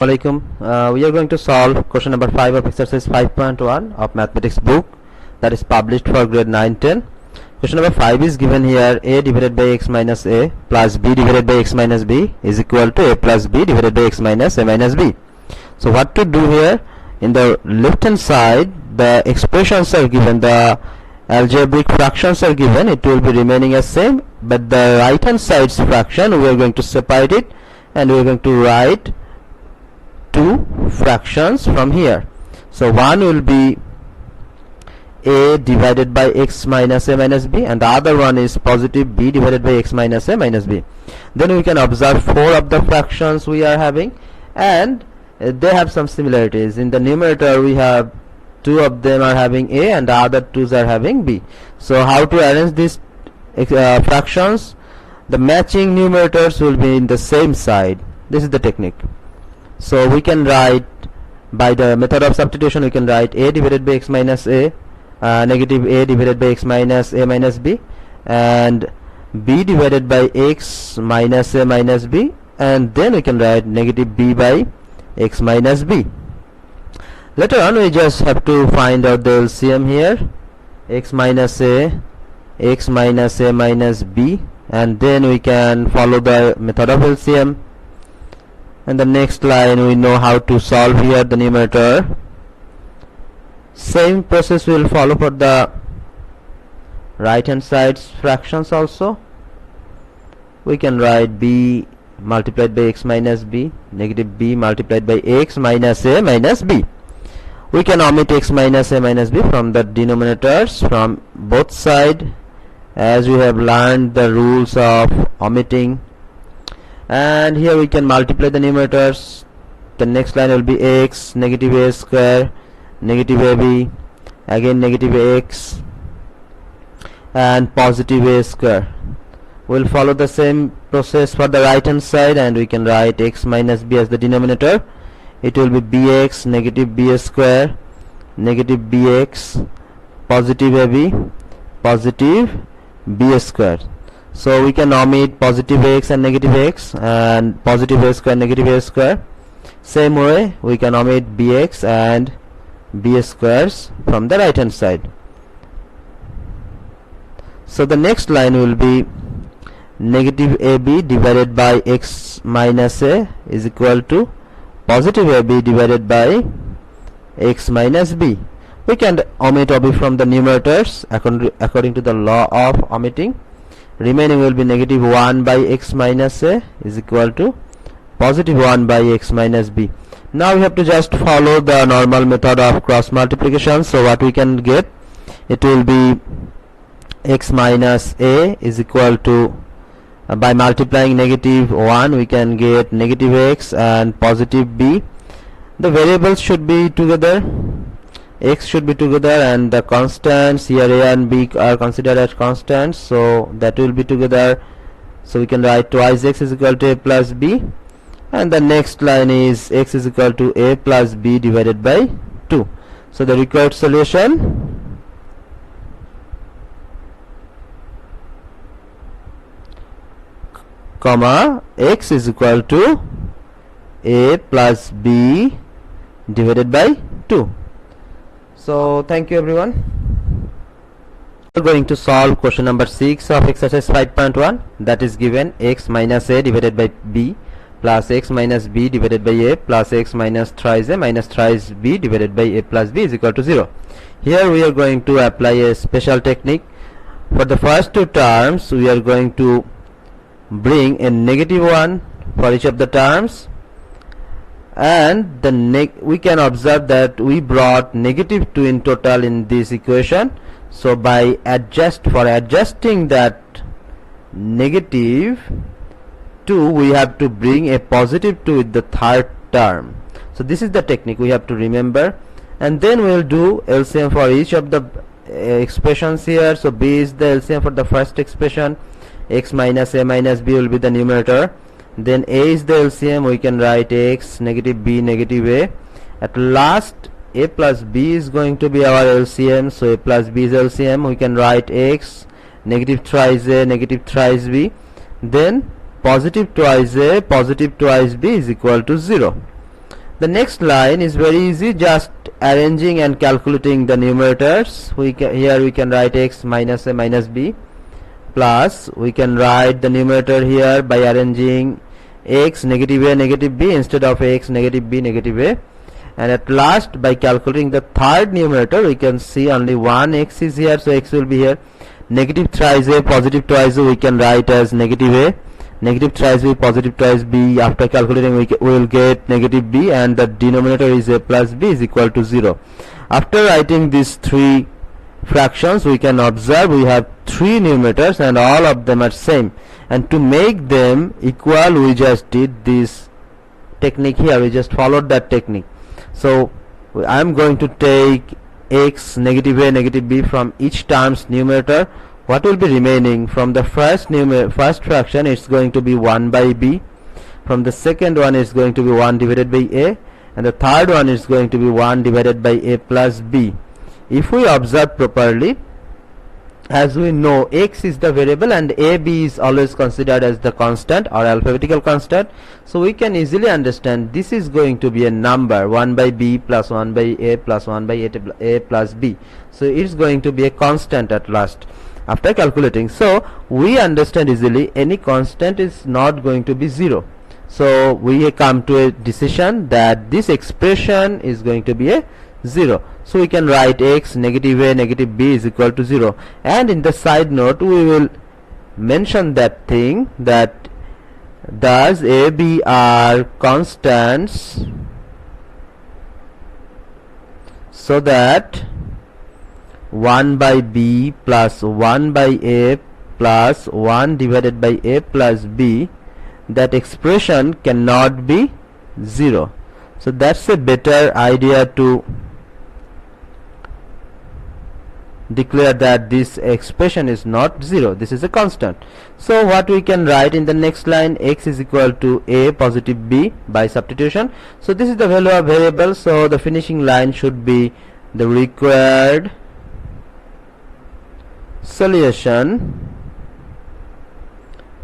Alaikum. We are going to solve question number 5 of exercise 5.1 of mathematics book that is published for grade 9-10. Question number 5 is given here: a divided by x minus a plus b divided by x minus b is equal to a plus b divided by x minus a minus b. So what to do here? In the left hand side the expressions are given, the algebraic fractions are given, it will be remaining as same, but the right hand side's fraction we are going to separate it and we are going to write two fractions from here. So one will be a divided by x minus a minus b and the other one is positive b divided by x minus a minus b. Then we can observe four of the fractions we are having, and they have some similarities. In the numerator we have two of them are having a and the other twos are having b. So how to arrange these fractions? The matching numerators will be in the same side. This is the technique. So we can write, by the method of substitution, we can write a divided by x minus a, negative a divided by x minus a minus b, and b divided by x minus a minus b, and then we can write negative b by x minus b. Later on we just have to find out the LCM here, x minus a minus b, and then we can follow the method of LCM. And the next line we know how to solve here the numerator. Same process will follow for the right hand side's fractions also. We can write b multiplied by x minus b, negative b multiplied by x minus a minus b. We can omit x minus a minus b from the denominators from both sides, as we have learned the rules of omitting. And here we can multiply the numerators. The next line will be x, negative a square, negative ab, again negative x, and positive a square. We'll follow the same process for the right hand side, and we can write x minus b as the denominator. It will be bx, negative b square, negative bx, positive ab, positive b square. So we can omit positive x and negative x, and positive a square, negative a square. Same way we can omit bx and b squares from the right hand side. So the next line will be negative ab divided by x minus a is equal to positive ab divided by x minus b. We can omit ab from the numerators according to the law of omitting. Remaining will be negative 1 by x minus a is equal to positive 1 by x minus b. Now we have to just follow the normal method of cross multiplication. So what we can get, it will be x minus a is equal to, by multiplying negative 1 we can get negative x and positive b. The variables should be together, x should be together, and the constants here a and b are considered as constants, so that will be together. So we can write twice x is equal to a plus b, and the next line is x is equal to a plus b divided by 2. So the required solution, comma, x is equal to a plus b divided by 2. So thank you everyone. We are going to solve question number 6 of exercise 5.1, that is given x minus a divided by b plus x minus b divided by a plus x minus thrice a minus thrice b divided by a plus b is equal to 0. Here we are going to apply a special technique. For the first two terms we are going to bring a negative 1 for each of the terms, and we can observe that we brought negative 2 in total in this equation. So by adjusting that negative 2, we have to bring a positive 2 with the third term. So this is the technique we have to remember, and then we will do LCM for each of the expressions here. So b is the LCM for the first expression, x minus a minus b will be the numerator, then a is the LCM, we can write x, negative b, negative a. At last a plus b is going to be our LCM, so a plus b is LCM, we can write x, negative thrice a, negative thrice b, then positive twice a, positive twice b is equal to 0. The next line is very easy, just arranging and calculating the numerators. Here we can write x minus a minus b, plus we can write the numerator here by arranging x negative a negative b instead of x negative b negative a, and at last by calculating the third numerator we can see only one x is here, so x will be here. Negative thrice a positive twice a we can write as negative a, negative thrice b positive twice b. After calculating we will get negative b, and the denominator is a plus b is equal to 0. After writing these three fractions we can observe we have three numerators and all of them are same, and to make them equal we just did this technique here, we just followed that technique. So I am going to take x negative a negative b from each term's numerator. What will be remaining from the first fraction? It's going to be 1 by b. From the second one it's going to be 1 divided by a, and the third one is going to be 1 divided by a plus b. If we observe properly, as we know x is the variable and ab is always considered as the constant or alphabetical constant, so we can easily understand this is going to be a number 1 by b plus 1 by a plus 1 by a plus b, so it's going to be a constant at last after calculating. So we understand easily any constant is not going to be 0, so we come to a decision that this expression is going to be a 0. So we can write x negative a negative b is equal to 0, and in the side note we will mention that thing that does a b are constants, so that 1 by b plus 1 by a plus 1 divided by a plus b, that expression cannot be 0. So that's a better idea to declare that this expression is not 0, this is a constant. So what we can write in the next line, x is equal to a positive b by substitution. So this is the value of variable, so the finishing line should be the required solution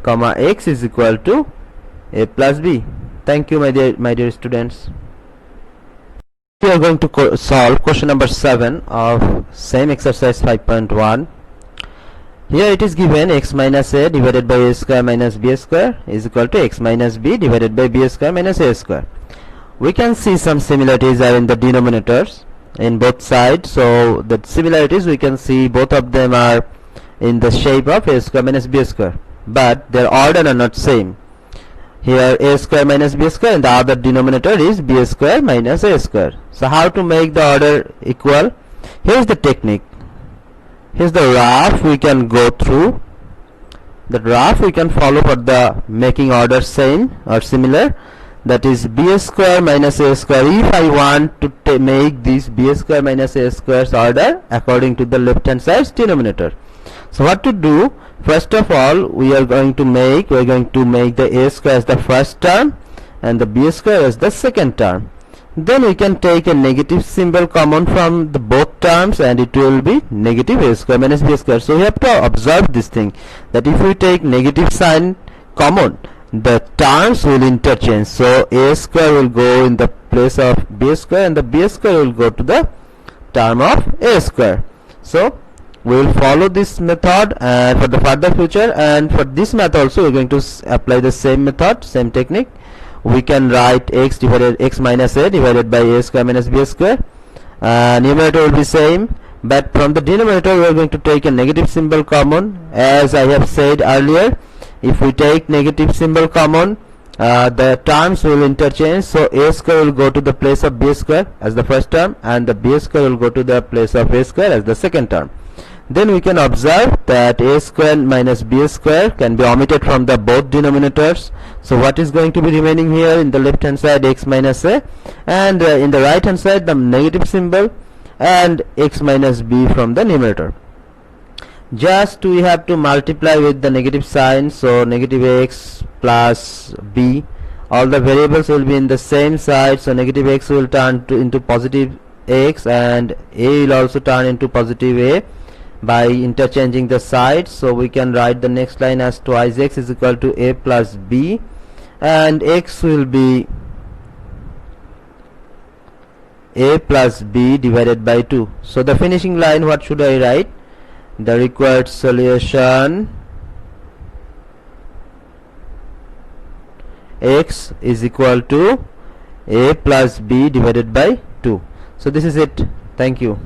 comma x is equal to a plus b. Thank you my dear students. We are going to solve question number 7 of same exercise 5.1. Here it is given x minus a divided by a square minus b square is equal to x minus b divided by b square minus a square. We can see some similarities are in the denominators in both sides, so the similarities we can see both of them are in the shape of a square minus b square, but their order are not same. Here a square minus b square and the other denominator is b square minus a square. So how to make the order equal? Here's the technique. Here's the graph we can go through. The graph we can follow for the making order same or similar, that is b square minus a square. If I want to make this b square minus a square's order according to the left hand side's denominator. So what to do? First of all we are going to make the a square as the first term and the b square as the second term. Then we can take a negative symbol common from the both terms and it will be negative a square minus b square. So we have to observe this thing, that if we take negative sign common, the terms will interchange. So a square will go in the place of b square and the b square will go to the term of a square. So we will follow this method for the further future, and for this method also we are going to apply the same method, same technique. We can write x minus a divided by a square minus b square. Numerator will be same, but from the denominator we are going to take a negative symbol common. As I have said earlier, if we take negative symbol common, the terms will interchange, so a square will go to the place of b square as the first term and the b square will go to the place of a square as the second term. Then we can observe that a square minus b square can be omitted from the both denominators. So what is going to be remaining here? In the left hand side x minus a, and in the right hand side the negative symbol and x minus b from the numerator. Just we have to multiply with the negative sign, so negative x plus b, all the variables will be in the same side, so negative x will turn into positive x and a will also turn into positive a by interchanging the sides. So we can write the next line as twice x is equal to a plus b, and x will be a plus b divided by 2. So the finishing line, what should I write? The required solution x is equal to a plus b divided by 2. So this is it. Thank you.